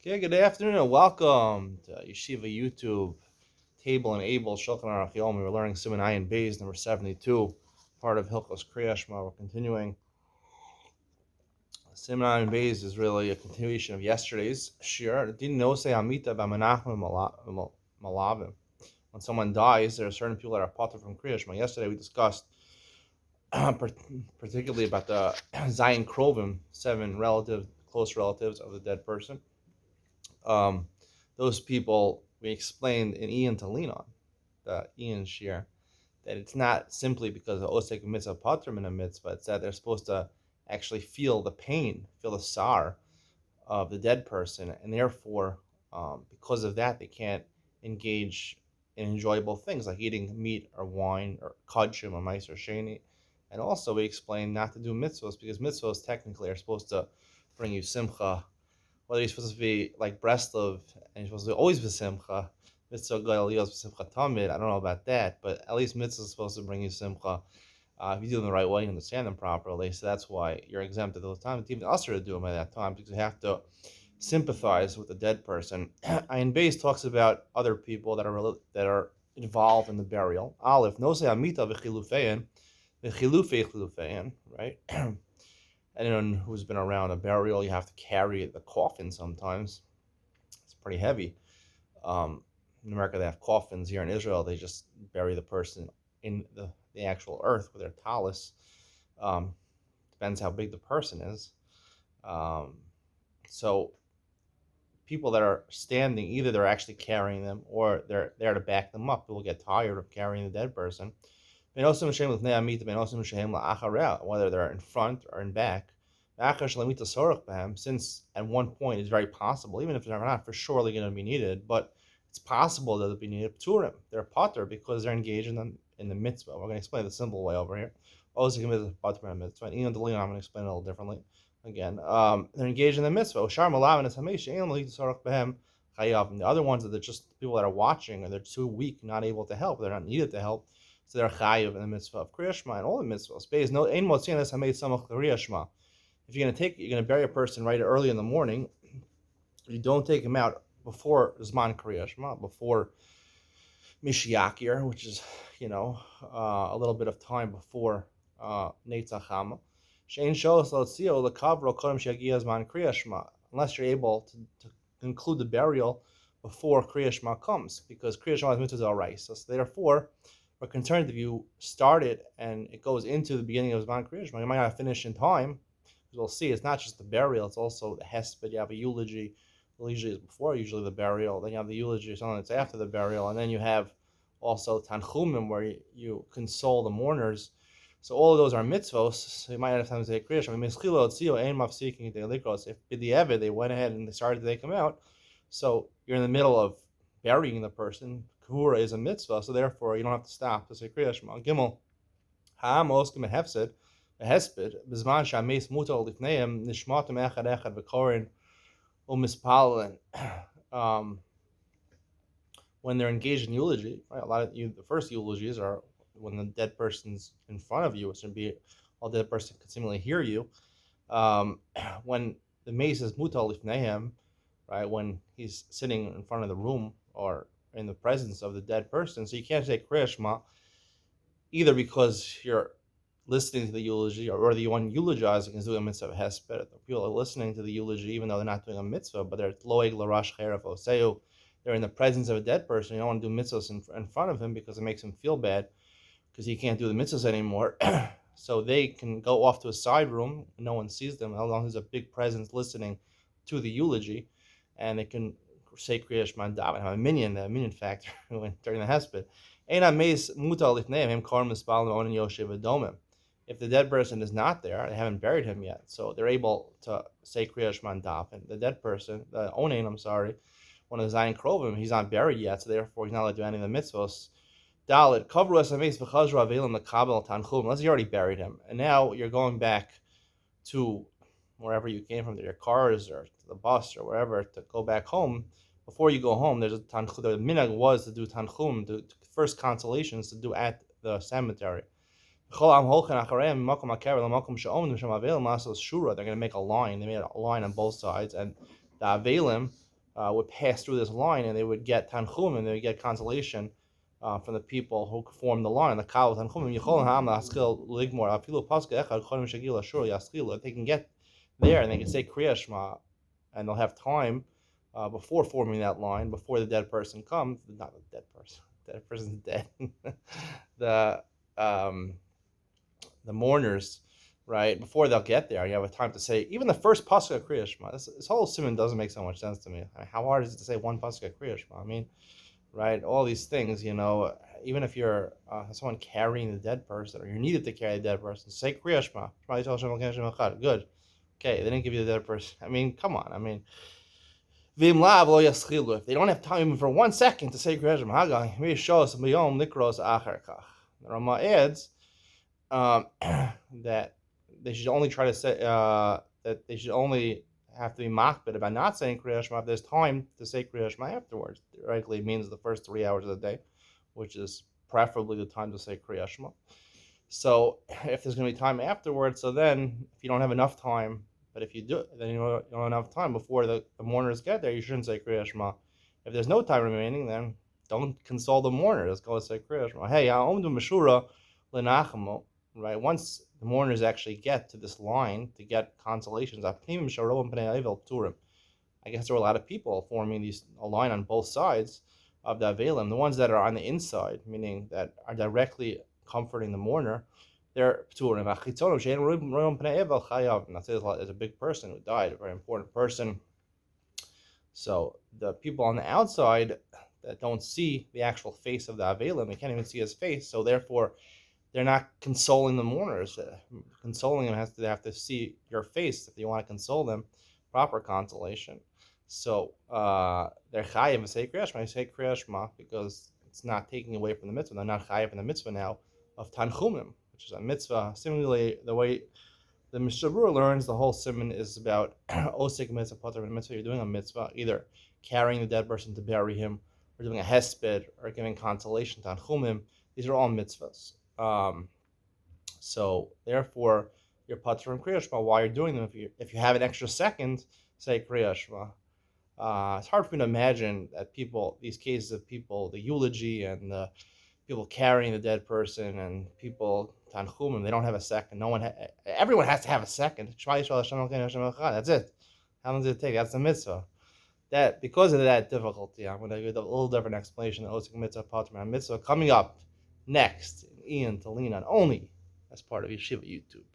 Okay, good afternoon and welcome to Yeshiva YouTube Table and Able Shulchan Aruch Yom. We're learning Siman Ayin Beis number 72, part of Hilchos Kriya Shema. We're continuing. Siman Ayin Beis is really a continuation of yesterday's shir. Didn't know say Amita b'Menachem Malavim. When someone dies, there are certain people that are potter from Kriya Shema. Yesterday we discussed particularly about the Zayin Krovim, seven close relatives of the dead person. um, those people we explained in Ian to lean on, the Ian Shir, that it's not simply because of Osek Mitzvah Patrim in a mitzvah, it's that they're supposed to actually feel the pain, feel the sar of the dead person, and therefore, because of that, they can't engage in enjoyable things like eating meat or wine or kudshim or mice or sheni. And also, we explained not to do mitzvahs because mitzvahs technically are supposed to bring you simcha, whether you're supposed to be like Breslov and you're supposed to always be simcha, mitzvah goyal yos simcha tamid. I don't know about that, but at least mitzvah is supposed to bring you simcha. If you do them the right way, you understand them properly. So that's why you're exempt at those times. It's even usher to do them at that time because you have to sympathize with the dead person. Ayin Beis talks about other people that are involved in the burial. Aleph no say amita v'chilufein v'chilufei, right? Anyone who's been around a burial, you have to carry the coffin sometimes. It's pretty heavy. In America, they have coffins. Here in Israel, they just bury the person in the actual earth with their talus. Depends how big the person is. Um, so people that are standing, either they're actually carrying them or they're there to back them up. People get tired of carrying the dead person. Whether they're in front or in back. Since at one point it's very possible, even if they're not for surely going to be needed, but it's possible that they'll be needed. Pturim, they're potter because they're engaged in the mitzvah. We're going to explain the simple way over here. Also, I'm going to explain it a little differently. Again, they're engaged in the mitzvah. The other ones are just people that are watching, or they're too weak, not able to help. They're not needed to help, so they're chayiv in the mitzvah of Kriya Shema and all the mitzvahs. If you're gonna bury a person right early in the morning, you don't take him out before Zman Kriya Shema, before Mishiakir, which is a little bit of time before Neitzach Hama. Unless you're able to conclude the burial before Kriya Shema comes, because Kriya Shema is mitzvah al so therefore we're concerned if you start it and it goes into the beginning of Zman Kriya Shema, you might not finish in time. Because we'll see, it's not just the burial; it's also the hesped. You have a eulogy. The eulogy is before usually the burial. Then you have the eulogy, something that's after the burial, and then you have also tanchumim, where you console the mourners. So all of those are mitzvos. So you might have time to say Kriya Shema. If b'di'evid they went ahead and they started to take them out, so you're in the middle of burying the person. Kavura is a mitzvah, so therefore you don't have to stop to say Kriya Shema. Gimel ha'amos k'mehefsed hesped b'zman shameis mutal lifneim nishmatim echad echad v'korin u'mispalin. When they're engaged in eulogy, right? The first eulogies are when the dead person's in front of you. It's going to be while the dead person can seemingly hear you. When the mace is mutal lifneim, right? When he's sitting in front of the room or in the presence of the dead person, so you can't say Kriya Shema either because you're listening to the eulogy, or the one eulogizing is doing a mitzvah of hesped. The people are listening to the eulogy even though they're not doing a mitzvah, but they're loeg l'rash cherav oseu. They're in the presence of a dead person. You don't want to do mitzvahs in front of him because it makes him feel bad because he can't do the mitzvahs anymore. So they can go off to a side room, no one sees them, as long as there's a big presence listening to the eulogy, and they can say Kriya Shema and daven, have a minion factor during the hesped. If the dead person is not there, they haven't buried him yet, so they're able to say Kriya Shema and daven. The dead person, the onen, one of the Zayin Krovim, he's not buried yet, so therefore he's not allowed to do any of the mitzvos. Dalit, cover us unless you already buried him, and now you're going back to wherever you came from, to your cars or to the bus or wherever, to go back home. Before you go home, there's a tanchum. The minhag was to do tanchum, the first consolations to do at the cemetery. They're going to make a line. They made a line on both sides, and the avelim, would pass through this line, and they would get tanchum, and they would get consolation from the people who formed the line. The kal tanchum yichol ha'am la'askil ligmor afilu paska echad chodem shagil ashur yaskilu. If they can get there and they can say Kriya Shema, and they'll have time before forming that line, before the dead person comes. Not the dead person's dead. the um, the mourners, right? Before they'll get there, you have a time to say even the first pasuk of Kriya Shema. This whole simon doesn't make so much sense to me. I mean, how hard is it to say one pasuk of Kriya Shema? I mean, right? All these things, even if you're someone carrying the dead person, or you're needed to carry the dead person, say Kriya Shema. Good. Okay, they didn't give you the dead person. I mean, come on. I mean, if they don't have time even for 1 second to say Kriya Shema, the Rama adds that they should only try to say that they should only have to be makbid about not saying Kriya Shema if there's time to say Kriya Shema afterwards. Theoretically, it means the first 3 hours of the day, which is preferably the time to say Kriya Shema. So if there's going to be time afterwards, so then if you don't have enough time, but if you do, then you don't have enough time before the mourners get there, you shouldn't say Kriya Shema. If there's no time remaining, then don't console the mourner. Just go and say Kriya Shema. Hey, Omdu Meshura Lenachamo, right? Once the mourners actually get to this line to get consolations, I guess there were a lot of people forming a line on both sides of the Avelim. The ones that are on the inside, meaning that are directly comforting the mourner, they're pturim. There's a big person who died, a very important person. So the people on the outside that don't see the actual face of the Avelim, they can't even see his face, so therefore they're not consoling the mourners. Consoling them they have to see your face if you want to console them, proper consolation. So they're chayiv to say Kriya Shema. Say Kriya Shema because it's not taking away from the mitzvah. They're not chayiv in the mitzvah now of tanchumim, which is a mitzvah. Similarly, the way the Mishnah Berurah learns, the whole simon is about osik mitzvah, pater mitzvah. You're doing a mitzvah, either carrying the dead person to bury him, or doing a hesped, or giving consolation, tanchumim. These are all mitzvahs. So therefore, you're pater from Kriya Shema while you're doing them. If you have an extra second, say Kriya Shema. It's hard for me to imagine that these cases of people, the eulogy and the people carrying the dead person and people tanchumim, they don't have a second. Everyone has to have a second. That's it. How long does it take? That's the mitzvah. That because of that difficulty, I'm going to give a little different explanation. The osik mitzvah, pater mitzvah, coming up next. Ian to lean on only as part of Yeshiva YouTube.